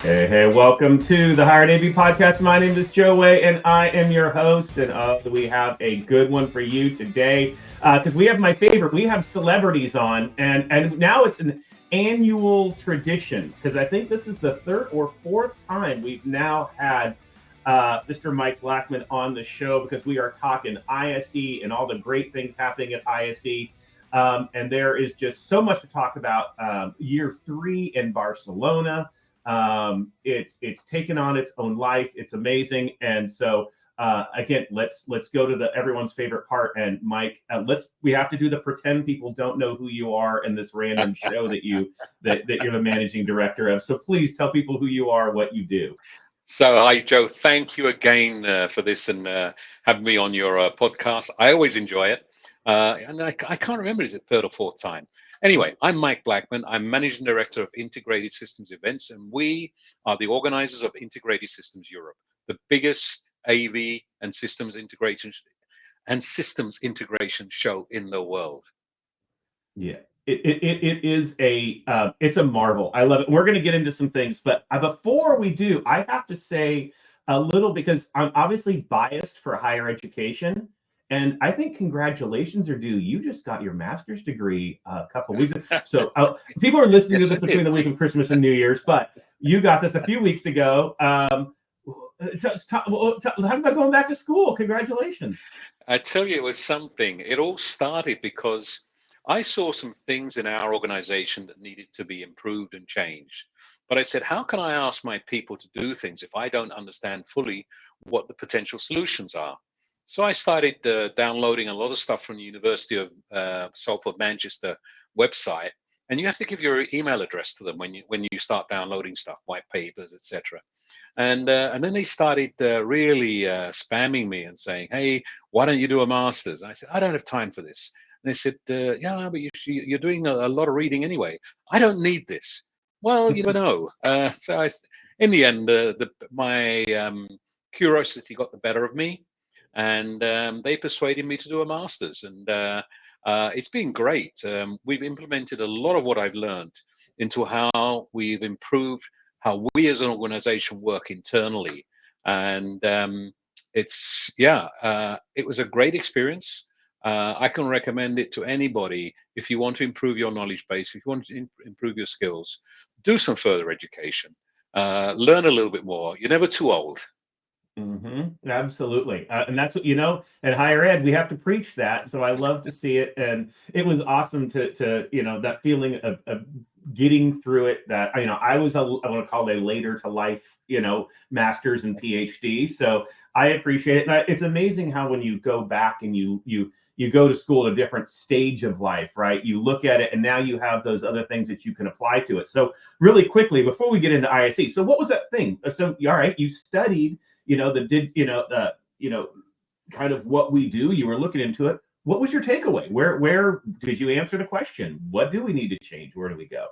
Hey, welcome to the Higher Navy podcast. My name is Joe Way, and I am your host. And we have a good one for you today because we have my favorite. We have celebrities on, and now it's an annual tradition because I think this is the third or fourth time we've now had Mr. Mike Blackman on the show because we are talking ISE and all the great things happening at ISE. And there is just so much to talk about. Year 3 in Barcelona. It's taken on its own life. It's amazing. And so again, let's go to the everyone's favorite part. And Mike, we have to do the pretend people don't know who you are in this random show that you're the managing director of. So please tell people who you are, what you do. So, hi, Joe. Thank you again for this and having me on your podcast. I always enjoy it. And I can't remember, is it third or fourth time? Anyway, I'm Mike Blackman. I'm Managing Director of Integrated Systems Events, and we are the organizers of Integrated Systems Europe, the biggest AV and systems integration show in the world. Yeah. It is it's a marvel. I love it. We're going to get into some things, but before we do, I have to say a little because I'm obviously biased for higher education, and I think congratulations are due. You just got your master's degree a couple of weeks ago. So people are listening to this between the week of Christmas and New Year's, but you got this a few weeks ago. Talk about going back to school. Congratulations. I tell you, it was something. It all started because I saw some things in our organization that needed to be improved and changed. But I said, how can I ask my people to do things if I don't understand fully what the potential solutions are? So I started downloading a lot of stuff from the University of Salford, Manchester website. And you have to give your email address to them when you start downloading stuff, white papers, etc. And then they started really spamming me and saying, hey, why don't you do a master's? And I said, I don't have time for this. And they said, yeah, but you're doing a lot of reading anyway. I don't need this. Well, you never know. In the end, my curiosity got the better of me, and they persuaded me to do a master's. And it's been great. We've implemented a lot of what I've learned into how we've improved how we as an organization work internally. And it was a great experience. I can recommend it to anybody. If you want to improve your knowledge base, if you want to improve your skills, do some further education, learn a little bit more. You're never too old. Mm-hmm. Absolutely. And that's what, at higher ed, we have to preach that. So I love to see it. And it was awesome to that feeling of getting through it that, I was, I want to call it a later to life, master's and PhD. So I appreciate it. And it's amazing how when you go back and you go to school at a different stage of life, right? You look at it and now you have those other things that you can apply to it. So really quickly, before we get into ISE, so what was that thing? So, all right, you studied kind of what we do. You were looking into it. What was your takeaway? Where did you answer the question? What do we need to change? Where do we go?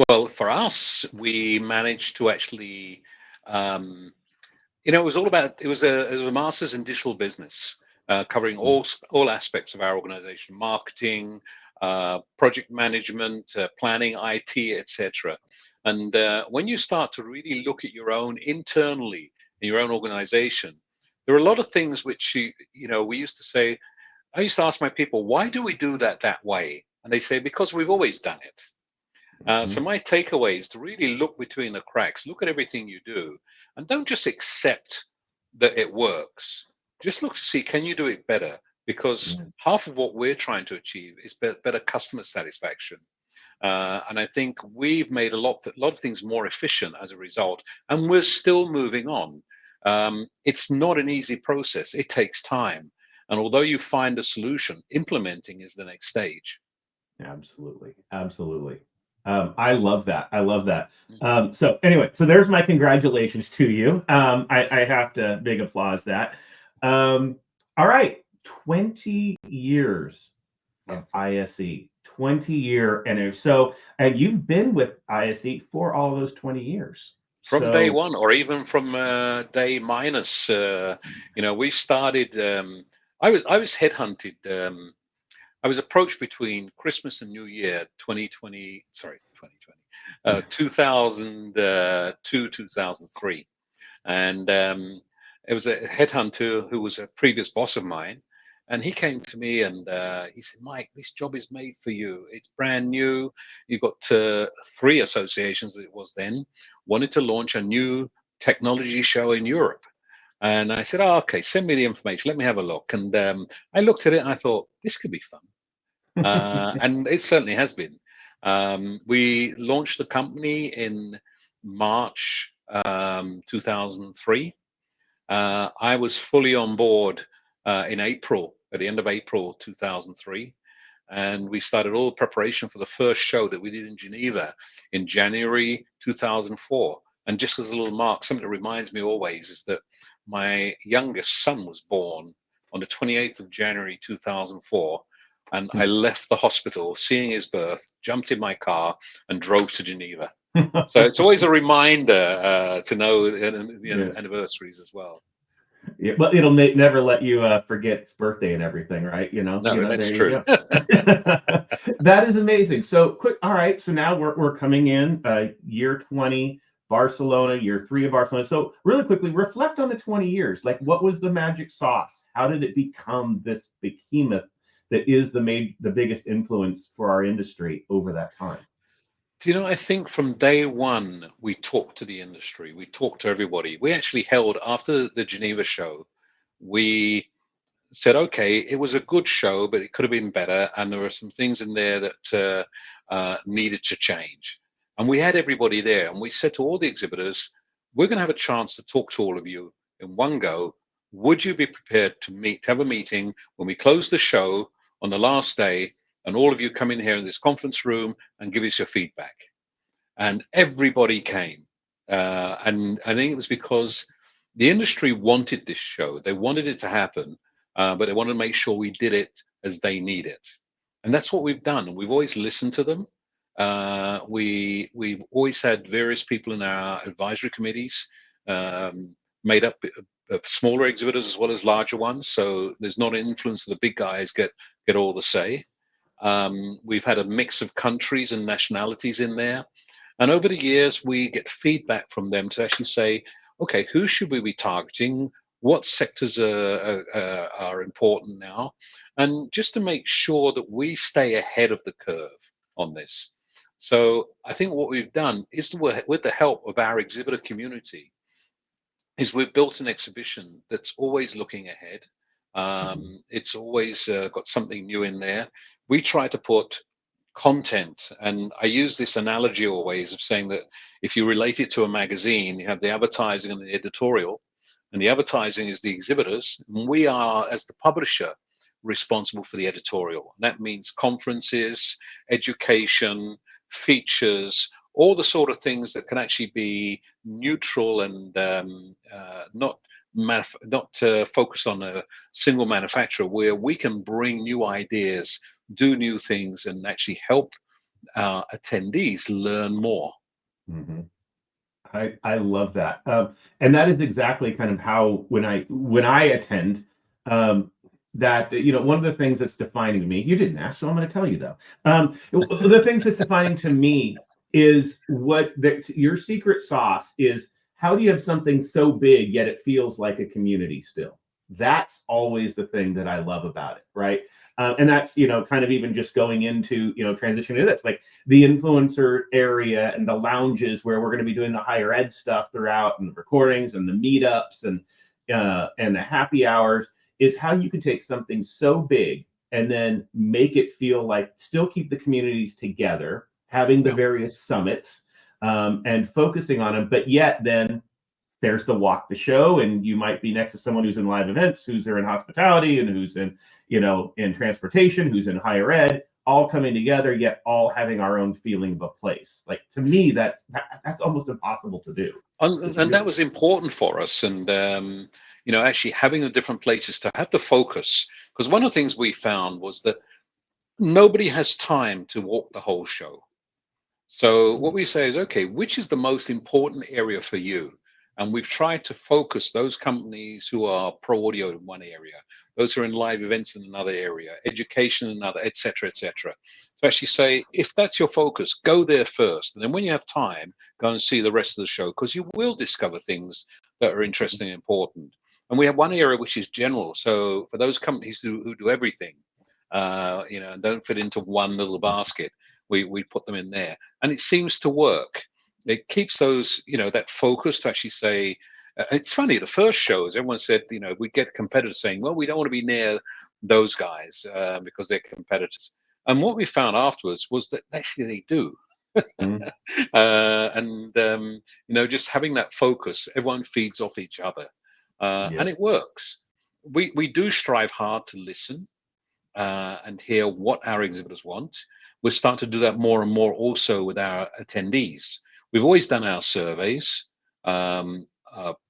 Well, for us, we managed to actually, it was all about, it was a master's in digital business, covering all aspects of our organization, marketing, project management, planning, IT, etc. And when you start to really look at your own internally, in your own organization, there are a lot of things which we used to say. I used to ask my people, why do we do that way? And they say, because we've always done it. So my takeaway is to really look between the cracks, look at everything you do, and don't just accept that it works. Just look to see, can you do it better? Because half of what we're trying to achieve is better customer satisfaction. And I think we've made a lot of things more efficient as a result, and we're still moving on. It's not an easy process. It takes time. And although you find a solution, implementing is the next stage. Absolutely. Absolutely. I love that. I love that. So anyway, so there's my congratulations to you. I have to big applause that. All right. 20 years of ISE, 20-year. And you've been with ISE for all those 20 years. From day one, or even from day minus, we started. I was headhunted. I was approached between Christmas and New Year, 2020. Sorry, 2020. 2002, 2003. And it was a headhunter who was a previous boss of mine. And he came to me and he said, Mike, this job is made for you. It's brand new. You've got three associations, it was then, wanted to launch a new technology show in Europe. And I said, oh, okay, send me the information. Let me have a look. And I looked at it and I thought, this could be fun. And it certainly has been. We launched the company in March 2003. I was fully on board in April, at the end of April 2003. And we started all the preparation for the first show that we did in Geneva in January 2004. And just as a little mark, something that reminds me always is that my youngest son was born on the 28th of January 2004. And I left the hospital, seeing his birth, jumped in my car and drove to Geneva. So it's always a reminder to know the anniversaries as well. Yeah, but it'll never let you forget its birthday and everything, right? No, that's there true. That is amazing. So quick. All right. So now we're coming in year 20, Barcelona, year 3 of Barcelona. So really quickly, reflect on the 20 years. Like, what was the magic sauce? How did it become this behemoth that is the biggest influence for our industry over that time? Do you know, I think from day one, we talked to the industry, we talked to everybody. We actually held, after the Geneva show, we said, okay, it was a good show, but it could have been better. And there were some things in there that needed to change. And we had everybody there. And we said to all the exhibitors, we're going to have a chance to talk to all of you in one go. Would you be prepared to have a meeting when we close the show on the last day, and all of you come in here in this conference room and give us your feedback? And everybody came. And I think it was because the industry wanted this show. They wanted it to happen, but they wanted to make sure we did it as they need it. And that's what we've done. We've always listened to them. We've always had various people in our advisory committees, made up of smaller exhibitors as well as larger ones. So there's not an influence of the big guys get all the say. We've had a mix of countries and nationalities in there. And over the years, we get feedback from them to actually say, okay, who should we be targeting? What sectors are important now? And just to make sure that we stay ahead of the curve on this. So I think what we've done is, with the help of our exhibitor community, is we've built an exhibition that's always looking ahead. It's always got something new in there. We try to put content, and I use this analogy always of saying that if you relate it to a magazine, you have the advertising and the editorial, and the advertising is the exhibitors, and we are, as the publisher, responsible for the editorial. And that means conferences, education, features, all the sort of things that can actually be neutral and not focus on a single manufacturer, where we can bring new ideas, do new things, and actually help our attendees learn more. Mm-hmm. I love that, and that is exactly kind of how when I attend, that one of the things that's defining to me. You didn't ask, so I'm going to tell you though. The things that's defining to me is your secret sauce is. How do you have something so big yet it feels like a community still? That's always the thing that I love about it, right? And that's kind of even just going into transition to this, like the influencer area and the lounges where we're going to be doing the higher ed stuff throughout, and the recordings and the meetups and the happy hours, is how you can take something so big and then make it feel like still keep the communities together, having the various summits. And focusing on them, but yet then there's the walk the show, and you might be next to someone who's in live events, who's there in hospitality, and who's in in transportation, who's in higher ed, all coming together, yet all having our own feeling of a place. Like, to me, that's almost impossible to do. And that was important for us, and actually having the different places to have the focus, because one of the things we found was that nobody has time to walk the whole show. So what we say is, okay, which is the most important area for you? And we've tried to focus those companies who are pro audio in one area, those who are in live events in another area, education in another, et cetera, et cetera. To actually say, if that's your focus, go there first. And then when you have time, go and see the rest of the show, because you will discover things that are interesting and important. And we have one area which is general. So for those companies who do everything, and don't fit into one little basket, we put them in there. And it seems to work. It keeps those, that focus to actually say, it's funny, the first shows, everyone said, we get competitors saying, well, we don't want to be near those guys because they're competitors. And what we found afterwards was that actually they do. Mm. Just having that focus, everyone feeds off each other, and Yep. it works. We do strive hard to listen and hear what our exhibitors want. We're starting to do that more and more also with our attendees. We've always done our surveys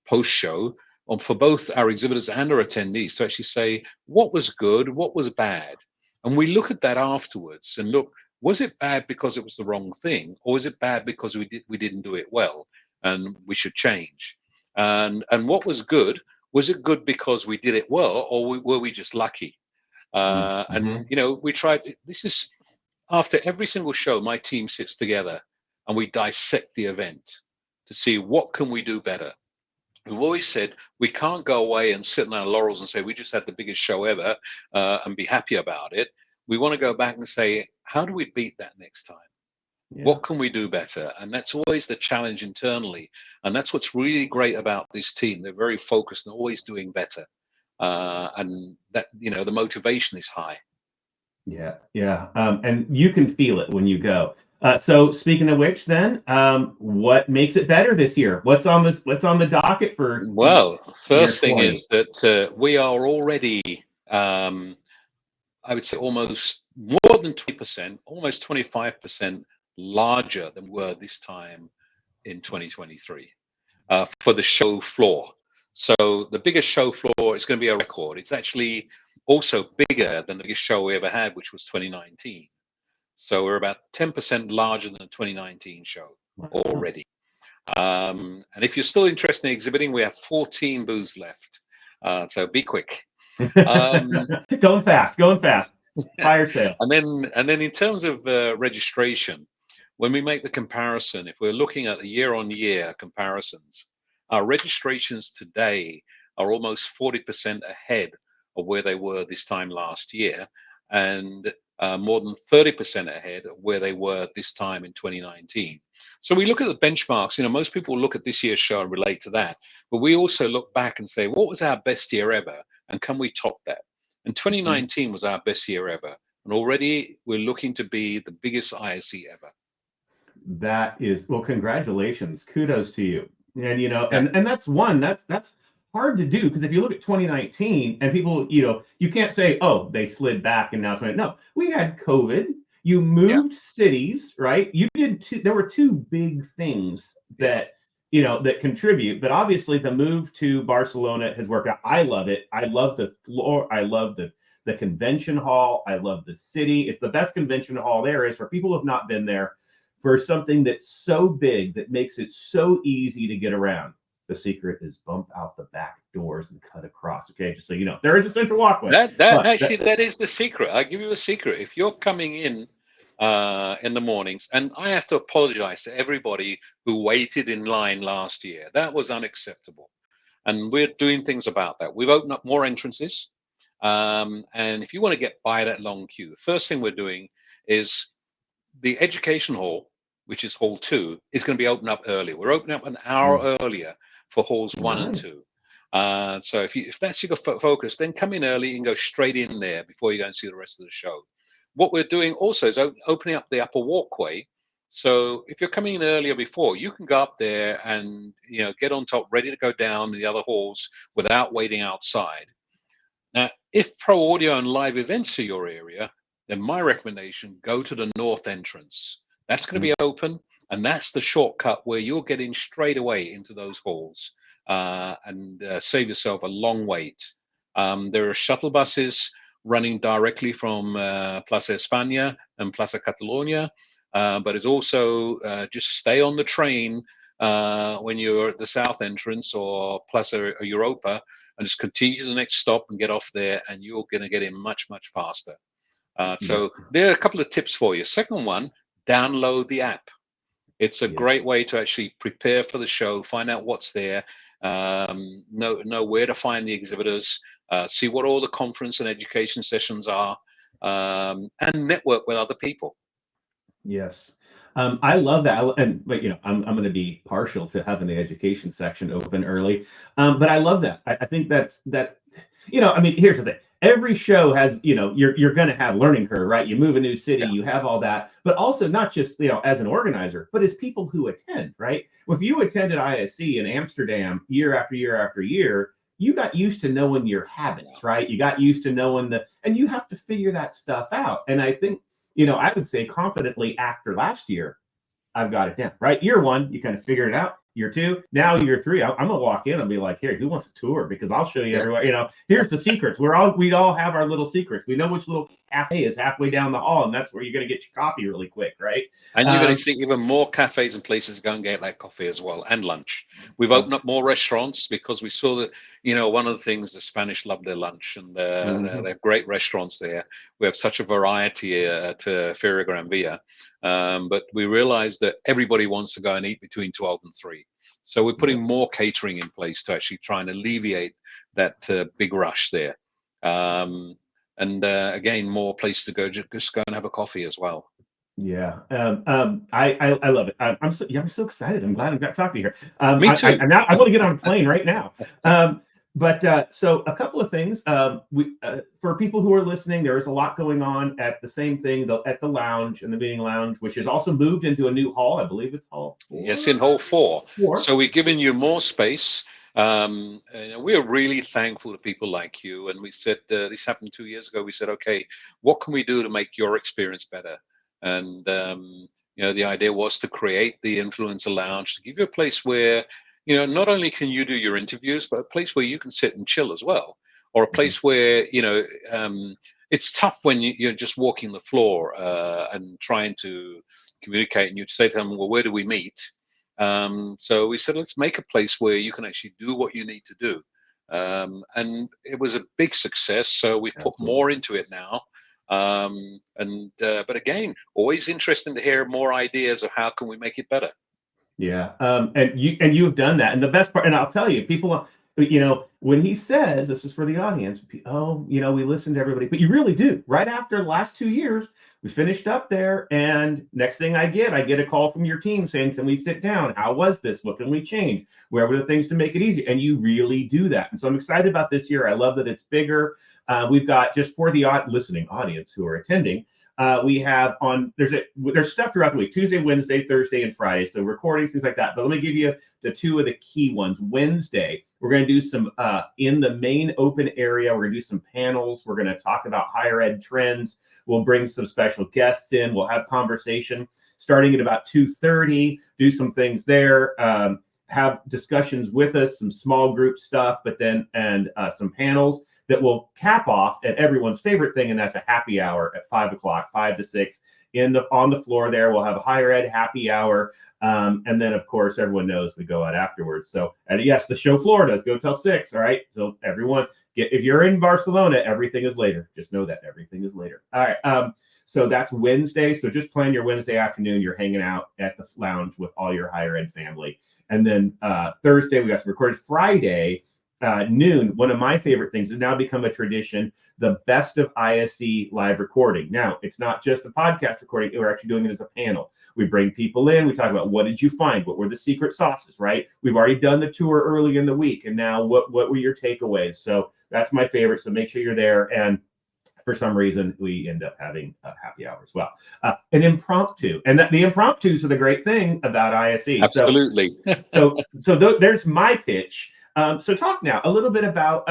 post-show for both our exhibitors and our attendees to actually say what was good, what was bad. And we look at that afterwards and look, was it bad because it was the wrong thing, or was it bad because we didn't do it well and we should change? And what was good? Was it good because we did it well, or were we just lucky? And we tried. This is after every single show. My team sits together and we dissect the event to see what can we do better. We've always said we can't go away and sit on our laurels and say we just had the biggest show ever and be happy about it. We want to go back and say, how do we beat that next time? Yeah. What can we do better? And that's always the challenge internally. And that's what's really great about this team. They're very focused and always doing better. And that, the motivation is high. Yeah, yeah. And you can feel it when you go. So speaking of which, then, what makes it better this year? What's on the docket for Well, year first thing 20? is that we are already, I would say, almost more than 20%, almost 25% larger than we were this time in 2023 for the show floor. So the biggest show floor is going to be a record. It's actually also bigger than the biggest show we ever had, which was 2019. So we're about 10% larger than the 2019 show already. And if you're still interested in exhibiting, we have 14 booths left. So be quick. Going fast. Fire sale. And then in terms of registration, when we make the comparison, if we're looking at the year-on-year comparisons, our registrations today are almost 40% ahead of where they were this time last year, and more than 30% ahead of where they were this time in 2019. So we look at the benchmarks. Most people look at this year's show and relate to that, but we also look back and say, what was our best year ever, and can we top that? And 2019 was our best year ever, and already we're looking to be the biggest ISE ever. That is, well, congratulations, kudos to you. And Yeah. and that's hard to do, because if you look at 2019 and people, you can't say, oh, they slid back and now 20. No, we had COVID. You moved cities, right? You did there were two big things that that contribute, but obviously the move to Barcelona has worked out. I love it. I love the floor. I love the convention hall. I love the city. It's the best convention hall there is. For people who have not been there, for something that's so big that makes it so easy to get around. The secret is bump out the back doors and cut across. Okay, just so you know, there is a central walkway. That is the secret. I'll give you a secret. If you're coming in the mornings, and I have to apologize to everybody who waited in line last year. That was unacceptable. And we're doing things about that. We've opened up more entrances. And if you want to get by that long queue, the first thing we're doing is the education hall, which is hall 2, is going to be opened up early. We're opening up an hour earlier for halls 1 and 2. So if that's your focus, then come in early and go straight in there before you go and see the rest of the show. What we're doing also is opening up the upper walkway. So if you're coming in earlier before, you can go up there and get on top, ready to go down the other halls without waiting outside. Now, if pro audio and live events are your area, then my recommendation, go to the north entrance. That's going to be open, and that's the shortcut where you'll get in straight away into those halls and save yourself a long wait. There are shuttle buses running directly from Plaza España and Plaza Catalunya, but it's also just stay on the train when you're at the south entrance or Plaza Europa, and just continue to the next stop and get off there, and you're going to get in much, much faster. Yeah. So there are a couple of tips for you. Second one, download the app. It's a Yes. great way to actually prepare for the show, find out what's there, know where to find the exhibitors, see what all the conference and education sessions are, and network with other people. Yes. I love that. But I'm going to be partial to having the education section open early. But I love that. I think that, I mean, here's the thing. Every show has, you're going to have learning curve, right? You move a new city, Yeah. you have all that, but also not just, as an organizer, but as people who attend, right? Well, if you attended ISE in Amsterdam year after year after year, you got used to knowing your habits, right? You got used to knowing and you have to figure that stuff out. And I think, I would say confidently after last year, I've got it down, right? Year one, you kind of figure it out. Year two, now year three, I'm gonna walk in and be like, here, who wants a tour? Because I'll show you Yeah. everywhere. Here's the secrets. We all have our little secrets. We know which little cafe is halfway down the hall, and that's where you're gonna get your coffee really quick, right? And you're going to see even more cafes and places to go and get that coffee as well, and lunch. We've opened up more restaurants because we saw that, one of the things the Spanish love their lunch, and they have great restaurants there. We have such a variety at Feria Gran Via. But we realized that everybody wants to go and eat between 12 and 3. So we're putting more catering in place to actually try and alleviate that big rush there. And again, more places to go, just go and have a coffee as well. Yeah. I love it. I'm so excited. I'm glad I got to talk to you here. Me too. I want to get on a plane right now. So a couple of things. For people who are listening, there is a lot going on at the same thing at the lounge and the meeting lounge, which is also moved into a new hall. I believe it's hall 4. Yes, in hall 4. 4. So we're giving you more space. And we're really thankful to people like you. And we said, this happened 2 years ago. We said, okay, what can we do to make your experience better? And the idea was to create the influencer lounge, to give you a place where, not only can you do your interviews, but a place where you can sit and chill as well, or a place where it's tough when you're just walking the floor and trying to communicate, and you say to them, well, where do we meet? So we said, let's make a place where you can actually do what you need to do. And it was a big success. So we've put more into it now. But again, always interesting to hear more ideas of how can we make it better. Yeah. And you have done that. And the best part, and I'll tell you, people, when he says, this is for the audience, we listen to everybody, but you really do. Right after the last 2 years, we finished up there, and next thing I get a call from your team saying, can we sit down? How was this? What can we change? Where were the things to make it easy? And you really do that. And so I'm excited about this year. I love that it's bigger. We've got, just for the listening audience who are attending, we have there's stuff throughout the week, Tuesday, Wednesday, Thursday, and Friday. So recordings, things like that. But let me give you the two of the key ones. Wednesday, we're going to do some in the main open area. We're going to do some panels. We're going to talk about higher ed trends. We'll bring some special guests in. We'll have conversation starting at about 2:30. Do some things there. Have discussions with us, some small group stuff, but then some panels that will cap off at everyone's favorite thing, and that's a happy hour at 5 o'clock, 5 to 6 on the floor there. We'll have a higher ed happy hour. And then, of course, everyone knows we go out afterwards. So, and yes, the show floor does go till 6. All right. So everyone, if you're in Barcelona, everything is later. Just know that everything is later. All right. So that's Wednesday. So just plan your Wednesday afternoon. You're hanging out at the lounge with all your higher ed family. And then Thursday, we got some recorded. Friday, noon, one of my favorite things has now become a tradition, the best of ISE live recording. Now, it's not just a podcast recording. We're actually doing it as a panel. We bring people in. We talk about, what did you find? What were the secret sauces, right? We've already done the tour early in the week. And now what were your takeaways? So that's my favorite. So make sure you're there. And for some reason, we end up having a happy hour as well. An impromptu. And the impromptus are the great thing about ISE. Absolutely. There's my pitch. So talk now a little bit about,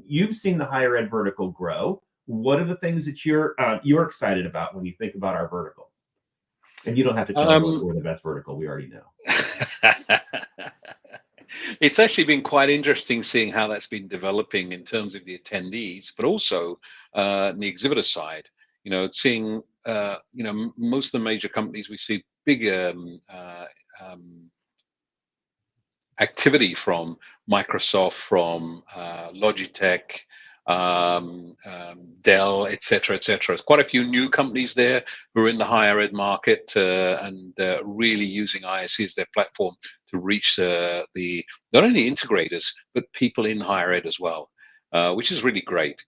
you've seen the higher ed vertical grow. What are the things that you're excited about when you think about our vertical? And you don't have to tell us we're the best vertical. We already know. It's actually been quite interesting seeing how that's been developing in terms of the attendees, but also on the exhibitor side. Seeing most of the major companies, we see big activity from Microsoft, from Logitech, Dell, etc., etc. There's quite a few new companies there who are in the higher ed market and really using ISE as their platform to reach the not only integrators but people in higher ed as well, which is really great.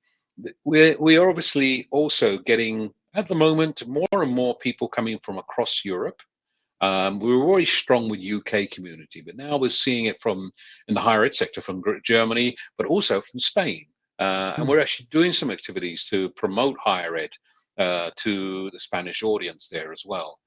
We are obviously also getting at the moment more and more people coming from across Europe. We were already strong with UK community, but now we're seeing it from in the higher ed sector from Germany, but also from Spain. And we're actually doing some activities to promote higher ed to the Spanish audience there as well.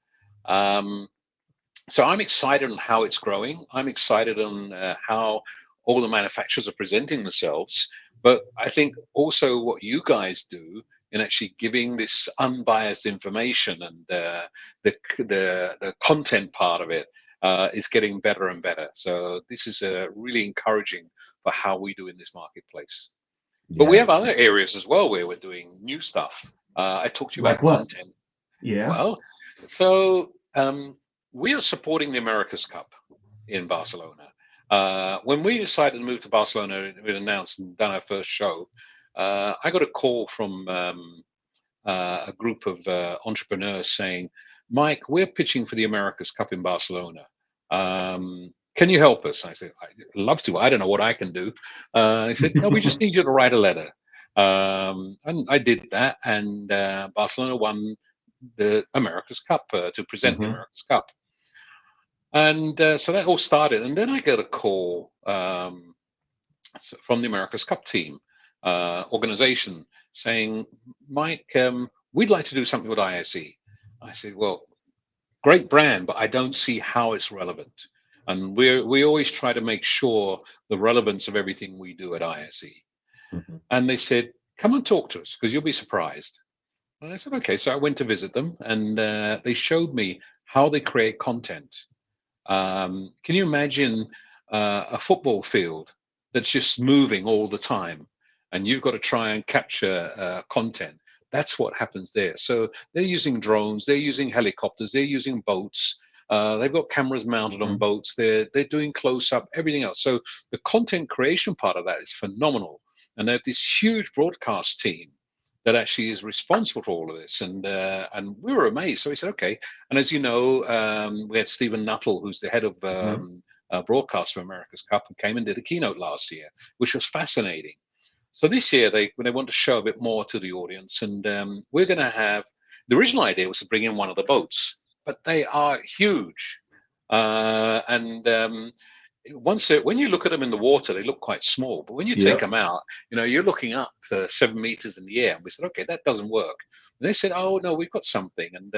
So I'm excited on how it's growing. I'm excited on how all the manufacturers are presenting themselves. But I think also what you guys do in actually giving this unbiased information and the content part of it is getting better and better. So this is really encouraging for how we do in this marketplace. But we have other areas as well where we're doing new stuff. I talked to you Like about what? content. Yeah. Well, so we are supporting the America's Cup in Barcelona. When we decided to move to Barcelona, we announced and done our first show. I got a call from a group of entrepreneurs saying, "Mike, we're pitching for the America's Cup in Barcelona. Can you help us?" I said, "I'd love to. I don't know what I can do." He said, "No, we just need you to write a letter." And I did that, and Barcelona won the America's Cup to present the America's Cup. And so that all started. And then I got a call from the America's Cup team organization saying, "Mike, we'd like to do something with ISE." I said, "Well, great brand, but I don't see how it's relevant." And we always try to make sure the relevance of everything we do at ISE. And they said, "Come and talk to us because you'll be surprised." And I said, "Okay." So I went to visit them, and they showed me how they create content. Can you imagine a football field that's just moving all the time, and you've got to try and capture content? That's what happens there. So they're using drones, they're using helicopters, they're using boats. They've got cameras mounted on boats. They're doing close up, everything else. So the content creation part of that is phenomenal. And they have this huge broadcast team that actually is responsible for all of this. And we were amazed. So we said, okay. And as you know, we had Stephen Nuttall, who's the head of broadcast for America's Cup, who came and did a keynote last year, which was fascinating. So this year, they want to show a bit more to the audience. And we're going to have, the original idea was to bring in one of the boats, but they are huge. When you look at them in the water, they look quite small. But when you take them out, you're looking up 7 meters in the air. And we said, okay, that doesn't work. And they said, oh no, we've got something. And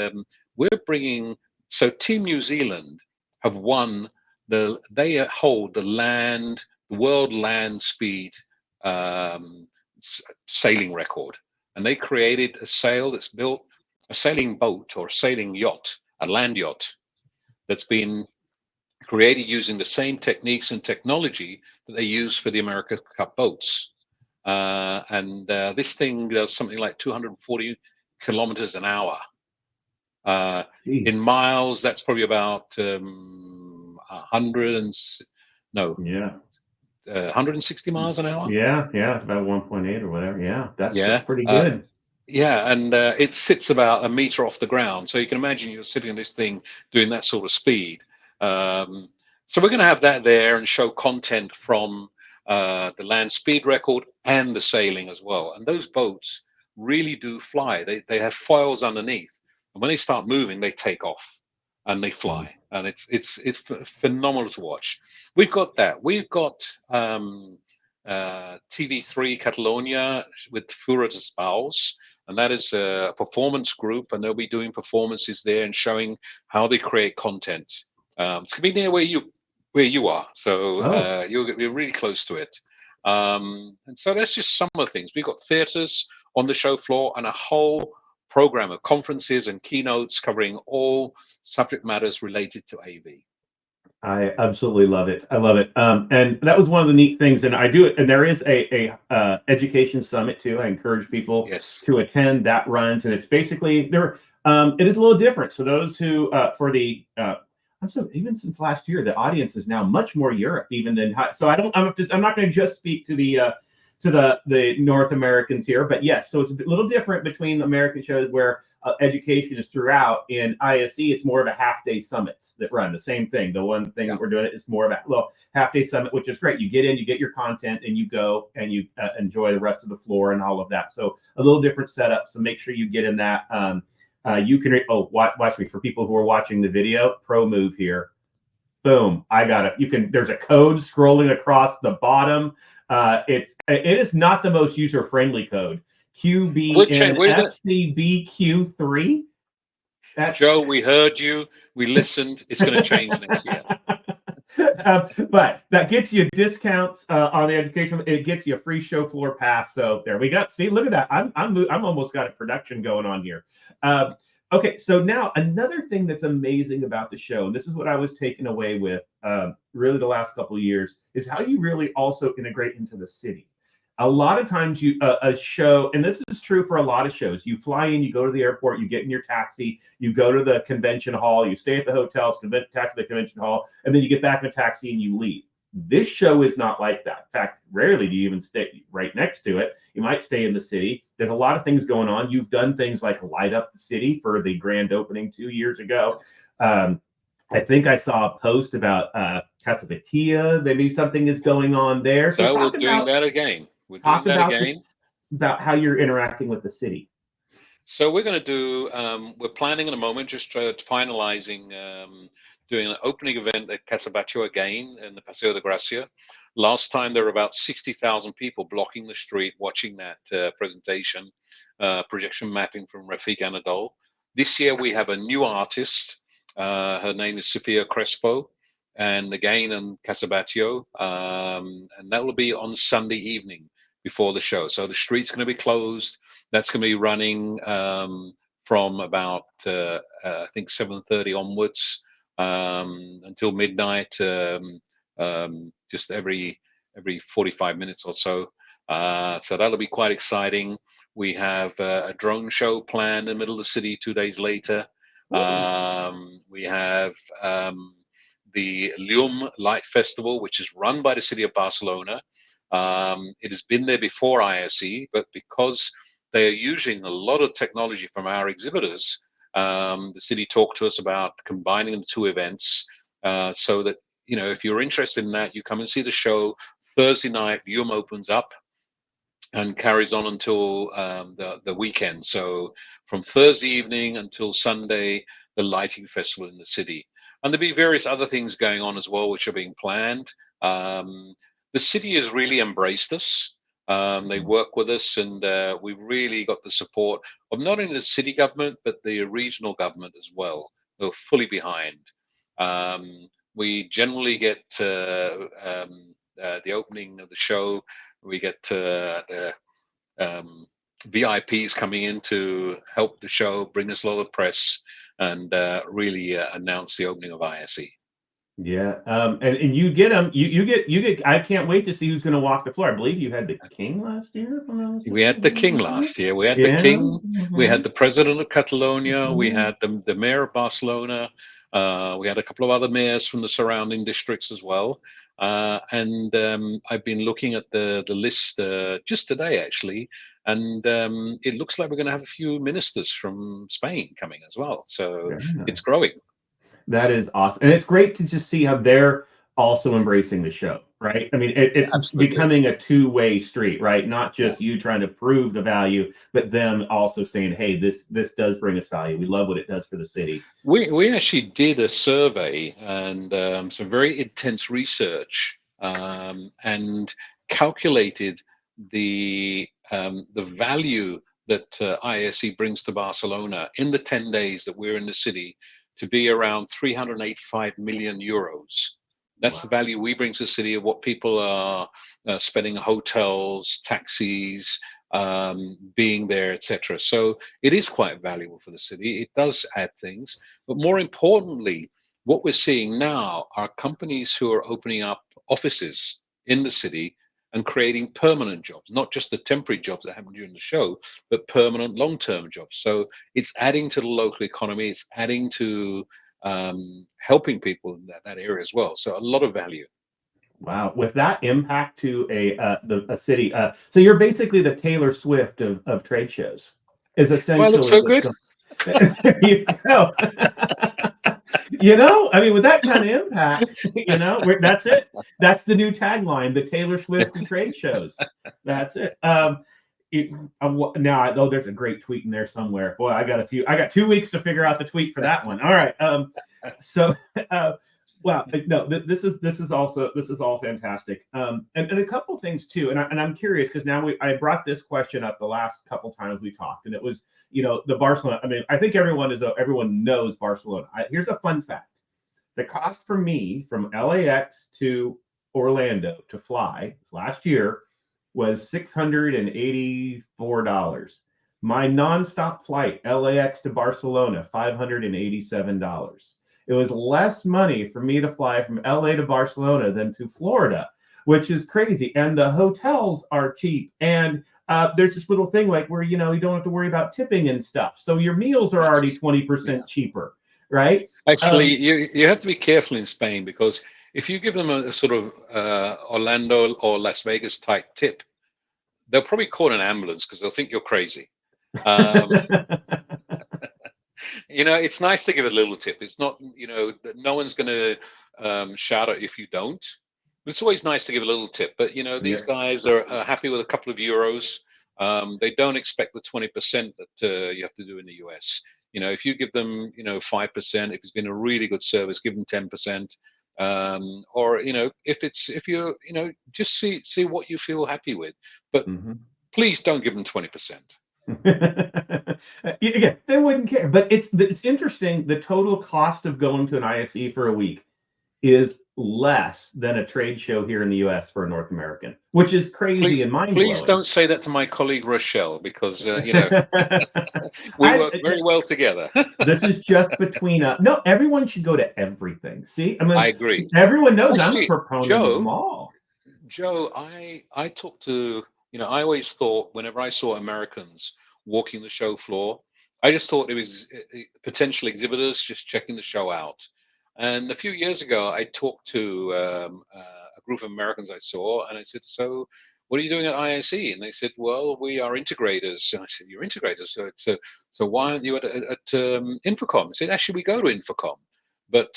we're bringing. So Team New Zealand have won they hold the world land speed sailing record, and they created a sailing boat or a sailing yacht, a land yacht that's been created using the same techniques and technology that they use for the America's Cup boats. This thing does something like 240 kilometers an hour. In miles, that's probably about 160 miles an hour. Yeah, about 1.8 or whatever. Yeah, that's pretty good. And it sits about a meter off the ground. So you can imagine you're sitting in this thing doing that sort of speed. So we're going to have that there and show content from the land speed record and the sailing as well. And those boats really do fly. They have foils underneath. And when they start moving, they take off and they fly. And it's phenomenal to watch. We've got that. We've got TV3 Catalonia with Fura de Spaus, and that is a performance group, and they'll be doing performances there and showing how they create content. It's going to be near where you are, so you're really close to it. And so that's just some of the things. We've got theaters on the show floor and a whole program of conferences and keynotes covering all subject matters related to AV. I absolutely love it. I love it. And that was one of the neat things. And I do it. And there is a education summit too. I encourage people to attend that runs. And it's basically there. It is a little different. So those who for the I So even since last year, the audience is now much more Europe even than. So I'm not going to just speak to the North Americans here, but yes. So it's a little different between American shows where education is throughout. In ISE, it's more of a half-day summits that run the same thing. The one thing Yeah. that we're doing is more of a half-day summit, which is great. You get in, you get your content, and you go and you enjoy the rest of the floor and all of that. So a little different setup. So make sure you get in that. You can watch me for people who are watching the video. Pro move here. Boom! I got it. You can. There's a code scrolling across the bottom. It is not the most user friendly code. QBNFCBQ3. Joe, we heard you. We listened. It's going to change next year. But that gets you discounts on the education. It gets you a free show floor pass. So there we go. See, look at that. I'm almost got a production going on here. Okay, so now another thing that's amazing about the show, and this is what I was taken away with really the last couple of years, is how you really also integrate into the city. A lot of times a show, and this is true for a lot of shows, you fly in, you go to the airport, you get in your taxi, you go to the convention hall, you stay at the hotel, taxi to the convention hall, and then you get back in a taxi and you leave. This show is not like that. In fact, rarely do you even stay right next to it. You might stay in the city. There's a lot of things going on. You've done things like light up the city for the grand opening 2 years ago. I think I saw a post about Casabatia. Maybe something is going on there. So we're doing that again. We're doing that again. About how you're interacting with the city. So we're going to do, we're planning in a moment, just finalizing, doing an opening event at Casabacio again in the Paseo de Gracia. Last time there were about 60,000 people blocking the street watching that presentation, projection mapping from Rafik Anadol. This year we have a new artist. Her name is Sofia Crespo, and again in Casabacio, and that will be on Sunday evening before the show. So the street's going to be closed. That's going to be running from about I think 7:30 onwards until midnight, just every 45 minutes or so. So that'll be quite exciting. We have a drone show planned in the middle of the city 2 days later. We have the Lium Light Festival, which is run by the city of Barcelona. It has been there before ISE, but because they are using a lot of technology from our exhibitors, the city talked to us about combining the two events so that, you know, if you're interested in that, you come and see the show. Thursday night, Lium opens up and carries on until the weekend. So from Thursday evening until Sunday, the lighting festival in the city. And there'll be various other things going on as well, which are being planned. The city has really embraced us. They work with us, and we've really got the support of not only the city government, but the regional government as well. They're fully behind. We generally get the opening of the show. We get the VIPs coming in to help the show, bring us a lot of press, and really announce the opening of ISE. Yeah, and you get them. You get. I can't wait to see who's going to walk the floor. I believe you had the king last year. We had the king last year. We had the king. Mm-hmm. We had the president of Catalonia. Mm-hmm. We had the mayor of Barcelona. We had a couple of other mayors from the surrounding districts as well. And I've been looking at the list just today, actually, and it looks like we're going to have a few ministers from Spain coming as well. So it's growing. That is awesome. And it's great to just see how they're also embracing the show, right? I mean, it's becoming a two-way street, right? Not just you trying to prove the value, but them also saying, hey, this does bring us value. We love what it does for the city. We actually did a survey and some very intense research and calculated the value that ISE brings to Barcelona in the 10 days that we're in the city to be around 385 million euros. That's the value we bring to the city of what people are spending on hotels, taxis, being there, etc. So it is quite valuable for the city. It does add things. But more importantly, what we're seeing now are companies who are opening up offices in the city and creating permanent jobs, not just the temporary jobs that happen during the show, but permanent long-term jobs. So it's adding to the local economy. It's adding to helping people in that area as well. So a lot of value. Wow. With that impact to a city, so you're basically the Taylor Swift of trade shows, is Well, I look essentially so what's good. going. There you go. I mean, with that kind of impact, that's it. That's the new tagline: the Taylor Swift of trade shows. That's it. Now, though, there's a great tweet in there somewhere. Boy, I got 2 weeks to figure out the tweet for that one. All right. So, wow, no, this is all fantastic. And a couple things too, and I'm curious because now I brought this question up the last couple times we talked, and it was the Barcelona. I mean, I think everyone knows Barcelona. Here's a fun fact: the cost for me from LAX to Orlando to fly last year was $684. My nonstop flight LAX to Barcelona, $587. It was less money for me to fly from LA to Barcelona than to Florida, which is crazy. And the hotels are cheap. And there's this little thing like where, you don't have to worry about tipping and stuff. So your meals are already 20% cheaper, right? Actually, you have to be careful in Spain, because if you give them a sort of Orlando or Las Vegas type tip, they'll probably call an ambulance because they'll think you're crazy. It's nice to give a little tip. It's not, no one's going to shout at you if you don't. But it's always nice to give a little tip. But, these guys are happy with a couple of euros. They don't expect the 20% that you have to do in the US. If you give them, 5%, if it's been a really good service, give them 10%. Or, if you're, just see what you feel happy with. But please don't give them 20%. Again, they wouldn't care. But it's interesting. The total cost of going to an ISE for a week is less than a trade show here in the US for a North American, which is crazy and mind-blowing. Please don't say that to my colleague Rochelle, because we work very well together. This is just between us. No, everyone should go to everything. See, I agree. Everyone knows I'm a proponent of them all. Joe, I talk to, I always thought whenever I saw Americans walking the show floor, I just thought it was potential exhibitors just checking the show out. And a few years ago, I talked to a group of Americans I saw, and I said, "So, what are you doing at ISE?" And they said, "Well, we are integrators." And I said, "You're integrators? So why aren't you at Infocom?" I said, "Actually, we go to Infocom, but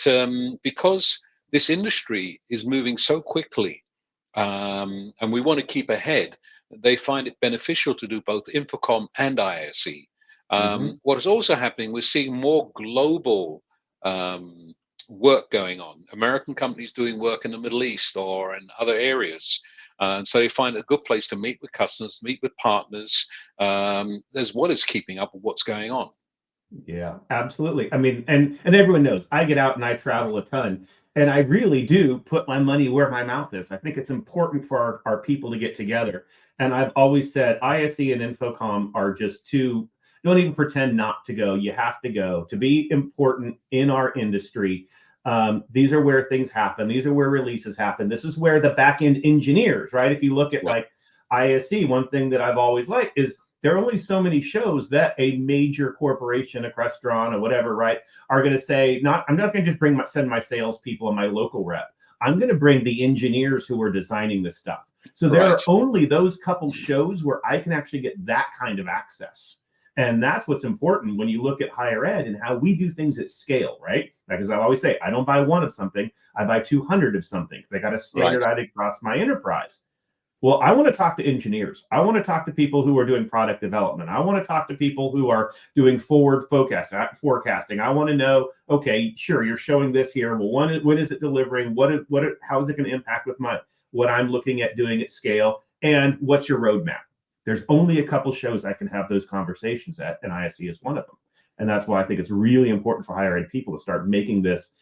because this industry is moving so quickly, and we want to keep ahead, they find it beneficial to do both Infocom and ISE." What is also happening, we're seeing more global work going on. American companies doing work in the Middle East or in other areas. And so they find a good place to meet with customers, meet with partners, as well as keeping up with what's going on. Yeah, absolutely. I mean, and everyone knows I get out and I travel a ton, and I really do put my money where my mouth is. I think it's important for our people to get together. And I've always said ISE and Infocom are just two. Don't even pretend not to go. You have to go to be important in our industry. These are where things happen. These are where releases happen. This is where the back end engineers, right? If you look at like ISE, one thing that I've always liked is there are only so many shows that a major corporation, a Crestron or whatever, right, are going to say, I'm not going to just send my salespeople and my local rep. I'm going to bring the engineers who are designing this stuff. So there are only those couple shows where I can actually get that kind of access. And that's what's important when you look at higher ed and how we do things at scale, right? Because I always say, I don't buy one of something, I buy 200 of something. They got to standardize across my enterprise. Well, I want to talk to engineers. I want to talk to people who are doing product development. I want to talk to people who are doing forward forecasting. I want to know, okay, sure, you're showing this here. Well, when is it delivering? How is it going to impact with what I'm looking at doing at scale? And what's your roadmap? There's only a couple shows I can have those conversations at, and ISE is one of them. And that's why I think it's really important for higher ed people to start making this,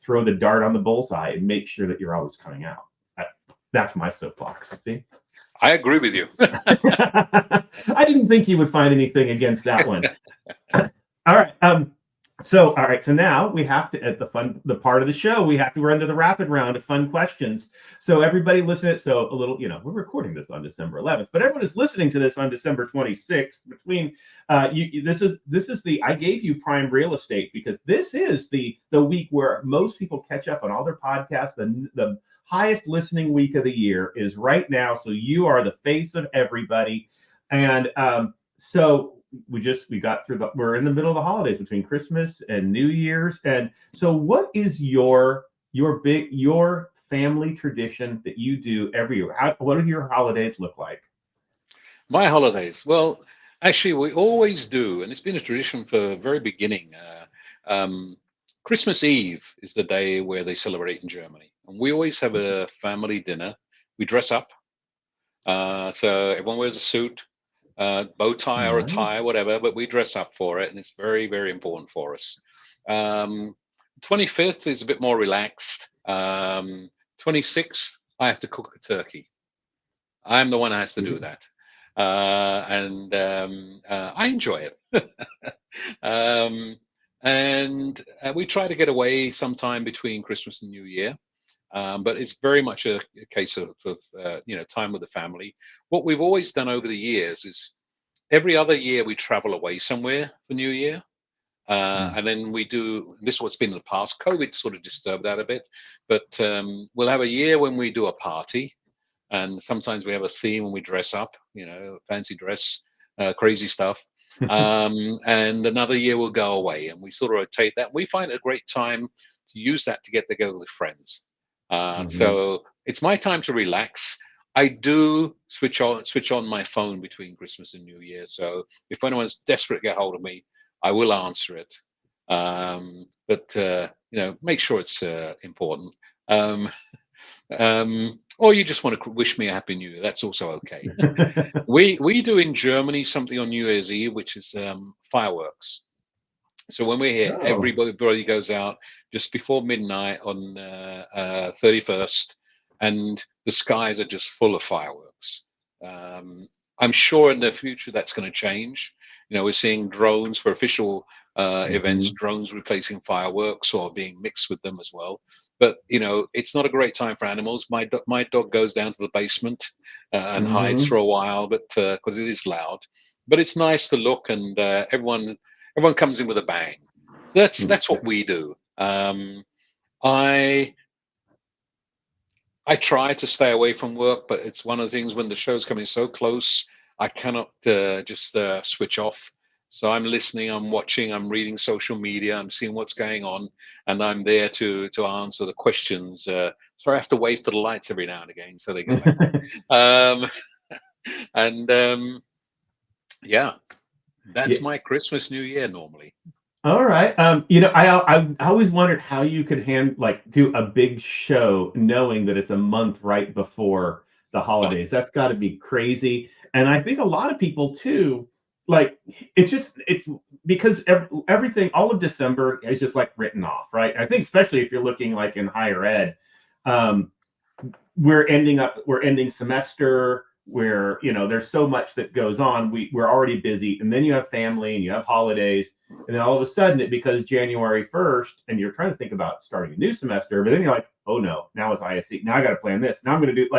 throw the dart on the bullseye and make sure that you're always coming out. That's my soapbox. See? I agree with you. I didn't think you would find anything against that one. All right. So, all right. So now we have to, at the part of the show, we have to run to the rapid round of fun questions. So everybody listening, so a little, we're recording this on December 11th, but everyone is listening to this on December 26th. Between, this is the I gave you prime real estate because this is the week where most people catch up on all their podcasts. The highest listening week of the year is right now. So you are the face of everybody, and so we're in the middle of the holidays between Christmas and New Year's. And so what is your family tradition that you do every year? What do your holidays look like? My holidays. Well, actually, we always do, and it's been a tradition for the very beginning. Christmas Eve is the day where they celebrate in Germany, and we always have a family dinner. We dress up, so everyone wears a suit, bow tie or a Nice. tie, whatever, but we dress up for it, and it's very, very important for us. Um, 25th is a bit more relaxed. 26th, I have to cook a turkey. I'm the one that has to do that. And I enjoy it. um, and we try to get away sometime between Christmas and New Year. But it's very much a case of time with the family. What we've always done over the years is every other year we travel away somewhere for New Year. Mm. And then we do this is what's been in the past. COVID sort of disturbed that a bit, but we'll have a year when we do a party, and sometimes we have a theme when we dress up, fancy dress, crazy stuff. And another year we'll go away, and we sort of rotate that. We find it a great time to use that to get together with friends. Mhm. So it's my time to relax. I do switch on my phone between Christmas and New Year. So if anyone's desperate to get hold of me, I will answer it. But make sure it's important. Um, or you just want to wish me a happy New Year. That's also okay. We do in Germany something on New Year's Eve, which is fireworks. So when we're here, Oh. everybody goes out just before midnight on 31st, and the skies are just full of fireworks. Um, I'm sure in the future that's going to change. We're seeing drones for official events, Mhm. drones replacing fireworks or being mixed with them as well. But it's not a great time for animals. My dog goes down to the basement and hides for Mhm. a while, but because it is loud. But it's nice to look, and everyone comes in with a bang. So that's what we do. I I try to stay away from work, but it's one of the things when the show's coming so close, I cannot just switch off. So I'm listening, I'm watching, I'm reading social media, I'm seeing what's going on, and I'm there to answer the questions. So I have to wait for the lights every now and again, so they go back on. And yeah, Yeah. that's my Christmas, New Year normally. All right. I always wondered how you could do a big show knowing that it's a month right before the Oh, holidays. That's got to be crazy. And I think a lot of people too, like it's because everything, all of December is just like written off, right? I think especially if you're looking like in higher ed, um, we're ending semester where there's so much that goes on. We're already busy, and then you have family and you have holidays, and then all of a sudden it becomes January 1st and you're trying to think about starting a new semester, but then you're like, oh no, now it's ISE, now I got to plan this, now I'm going to do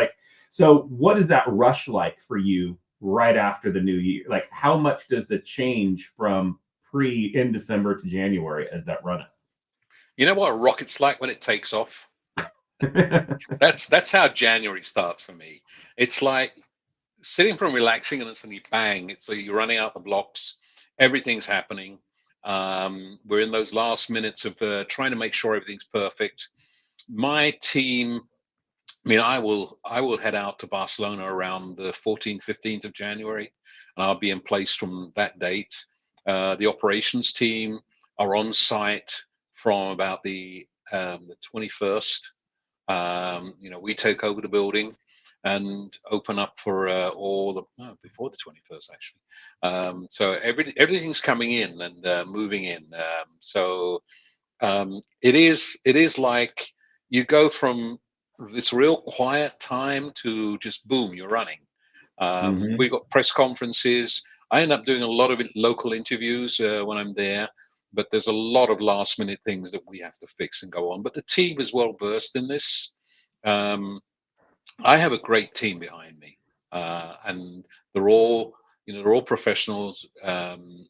so what is that rush like for you right after the new year? Like how much does the change from pre in December to January as that run you know what a rocket's like when it takes off? up? That's how January starts for me. It's like sitting from relaxing and then suddenly bang, it's like you're running out the blocks, everything's happening. We're in those last minutes of trying to make sure everything's perfect. My team, I mean, I will head out to Barcelona around the 14th, 15th of January, and I'll be in place from that date. The operations team are on site from about the 21st. We take over the building and open up for all the before the 21st actually. So everything's coming in and moving in. It is like you go from this real quiet time to just boom, you're running. Hmm. We've got press conferences. I end up doing a lot of local interviews when I'm there. but there's a lot of last minute things that we have to fix and go on. But the team is well versed in this. Um, I have a great team behind me, and they're all, they're all professionals.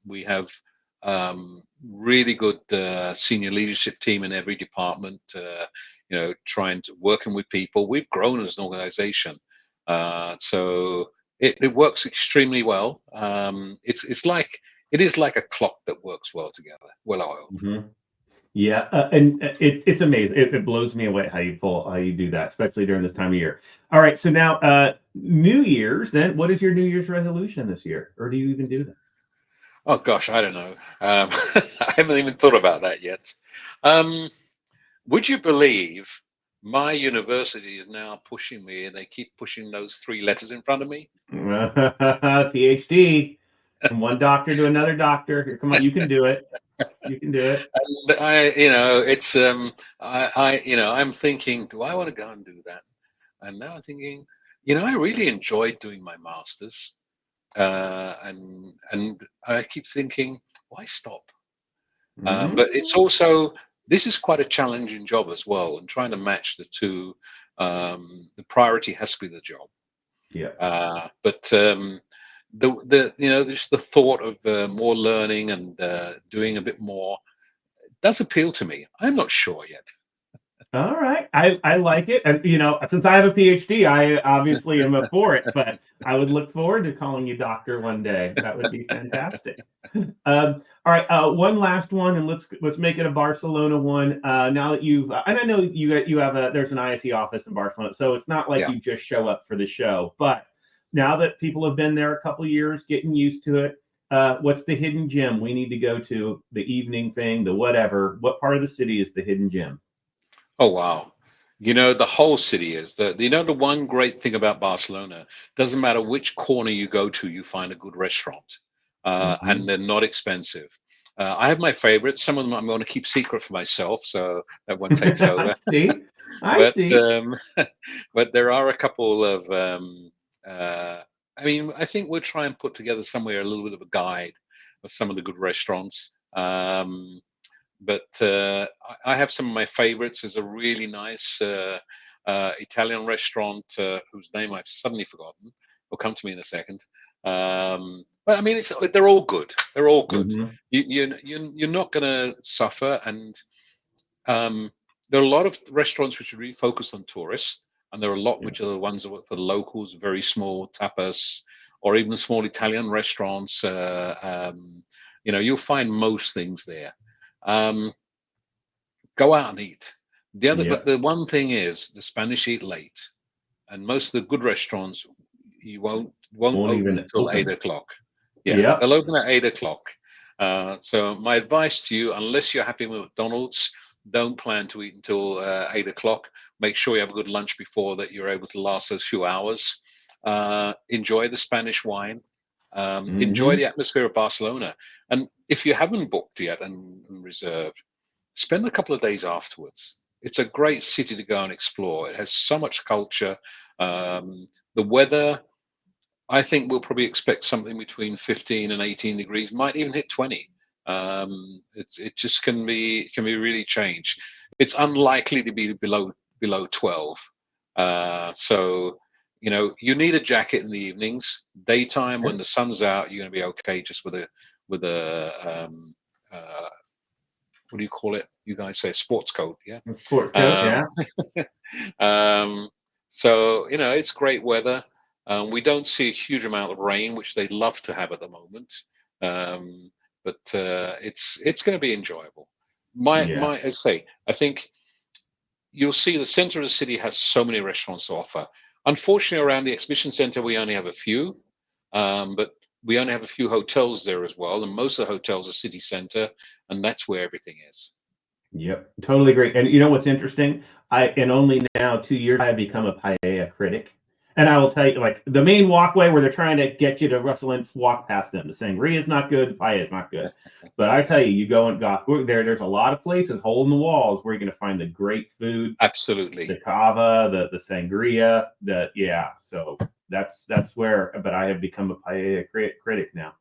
We have really good senior leadership team in every department. Trying to working with people. We've grown as an organization, so it works extremely well. It is like a clock that works well together, well oiled. Mhm. Yeah, and it's amazing. It blows me away how you do that, especially during this time of year. All right, so now New Year's. Then, what is your New Year's resolution this year, or do you even do that? Oh gosh, I don't know. I haven't even thought about that yet. Um, would you believe my university is now pushing me, and they keep pushing those three letters in front of me? PhD, from one doctor to another doctor. Here, come on, you can do it. You can do it. And it's I'm thinking, do I want to go and do that? And now I'm thinking, I really enjoyed doing my masters, and I keep thinking, why stop? But it's Mm, also, this is quite a challenging job as well, and trying to match the two. The priority has to be the job, yeah. but just the thought of more learning and doing a bit more does appeal to me. I'm not sure yet. All right. I like it. And since I have a PhD, I obviously am a for it, but I would look forward to calling you doctor one day. That would be fantastic. All right, one last one, and let's make it a Barcelona one. Now that and I know you have there's an ISE office in Barcelona, so it's not like Yeah. you just show up for the show. But now that people have been there a couple years, getting used to it, what's the hidden gem we need to go to? The evening thing, the whatever. What part of the city is the hidden gem? Oh wow. The whole city is the one great thing about Barcelona, doesn't matter which corner you go to, you find a good restaurant, and Mhm. they're not expensive. I have my favorites. Some of them I'm going to keep secret for myself, so that one takes I over. see. I But see. but there are a couple of. I mean, I think we'll try and put together somewhere a little bit of a guide of some of the good restaurants. But I have some of my favorites. There's a really nice Italian restaurant whose name I've suddenly forgotten. Will come to me in a second. But I mean, they're all good. They're all good. Mhm. You're not going to suffer, and um, there are a lot of restaurants which are really focused on tourists, and there are a lot Yeah. which are the ones that work for the locals, very small tapas, or even small Italian restaurants. You'll find most things there. Um, Go out and eat. Yeah. But the one thing is, the Spanish eat late, and most of the good restaurants you won't Won't open even until eight open. o'clock. Yeah, Yep. they'll open at 8 o'clock. So my advice to you, unless you're happy with McDonald's, don't plan to eat until 8 o'clock. Make sure you have a good lunch before that. You're able to last those few hours. Enjoy the Spanish wine. Enjoy Mhm. the atmosphere of Barcelona. And if you haven't booked yet and reserved, spend a couple of days afterwards. It's a great city to go and explore. It has so much culture. The weather, I think we'll probably expect something between 15 and 18 degrees, might even hit 20. It just can be really changed. It's unlikely to be below 12. So you need a jacket in the evenings. Daytime, when Sure. the sun's out, you're going to be okay just with a uh, what do you call it? You guys say sports coat, yeah. A sports coat, Um, yeah. um, so it's great weather. We don't see a huge amount of rain, which they'd love to have at the moment. Um, but it's going to be enjoyable. Yeah. I say, I think you'll see the center of the city has so many restaurants to offer. Unfortunately, around the exhibition center, we only have a few, but we only have a few hotels there as well, and most of the hotels are city center, and that's where everything is. Yep. Totally agree. And you know what's interesting? In only now 2 years I have become a paella critic. And I will tell you, like the main walkway where they're trying to get you to Russell Ince, walk past them. The sangria is not good, the paella is not good. But I tell you, you go in Goth, there's a lot of places, hole in the walls, where you're going to find the great food, the Absolutely. cava, the sangria, yeah. So that's where. But I have become a paella critic now.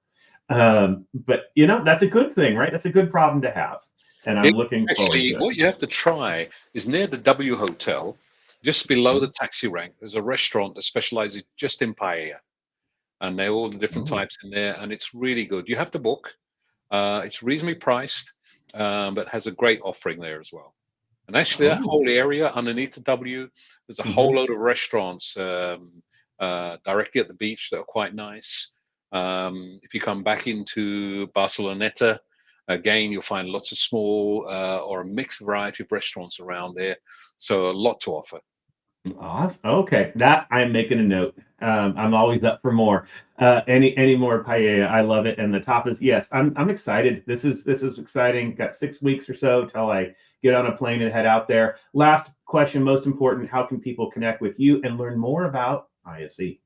but that's a good thing, right? That's a good problem to have, and I'm It, looking forward actually, to it. what you have to try is near the W Hotel, just below the taxi rank. There's a restaurant that specializes just in paella, and they're all the different Oh, types in there, and it's really good. You have to book. It's reasonably priced, but has a great offering there as well. And actually, that oh, whole area underneath the W, there's a whole hmm. load of restaurants directly at the beach that are quite nice. If you come back into Barceloneta, again, you'll find lots of small or a mixed variety of restaurants around there. So a lot to offer. Awesome. Okay, that I'm making a note. I'm always up for more. Any more paella? I love it. And the top is yes. I'm excited. This is exciting. Got 6 weeks or so till I get on a plane and head out there. Last question, most important. How can people connect with you and learn more about ISE?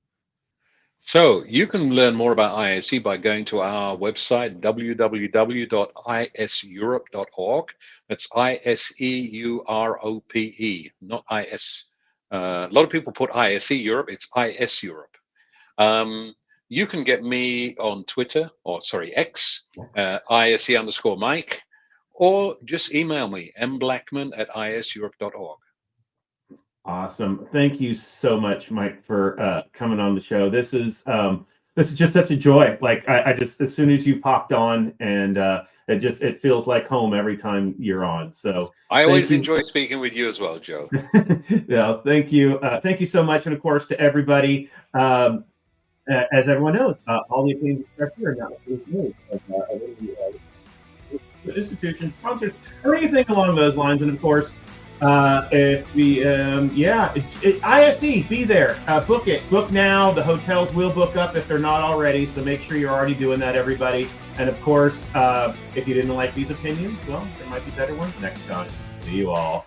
So you can learn more about ISE by going to our website, www.iseurope.org. That's ISEUROPE, not IS. A lot of people put ISE Europe, it's IS Europe. Um, you can get me on Twitter, or sorry, X, ISE_Mike, or just email me, mblackman@iseurope.org. Awesome. Thank you so much, Mike, for coming on the show. This is just such a joy. Like I just as soon as you popped on, and it feels like home every time you're on. So I thank always you. enjoy speaking with you as well, Joe. Yeah, thank you. Thank you so much, and of course to everybody. As everyone knows, all the opinions expressed here are not necessarily of any institution, sponsors, or anything along those lines. And of course, if we, ISE, be there, book it, book now. The hotels will book up if they're not already, so make sure you're already doing that, everybody. And of course, if you didn't like these opinions, well, there might be better ones next time. See you all.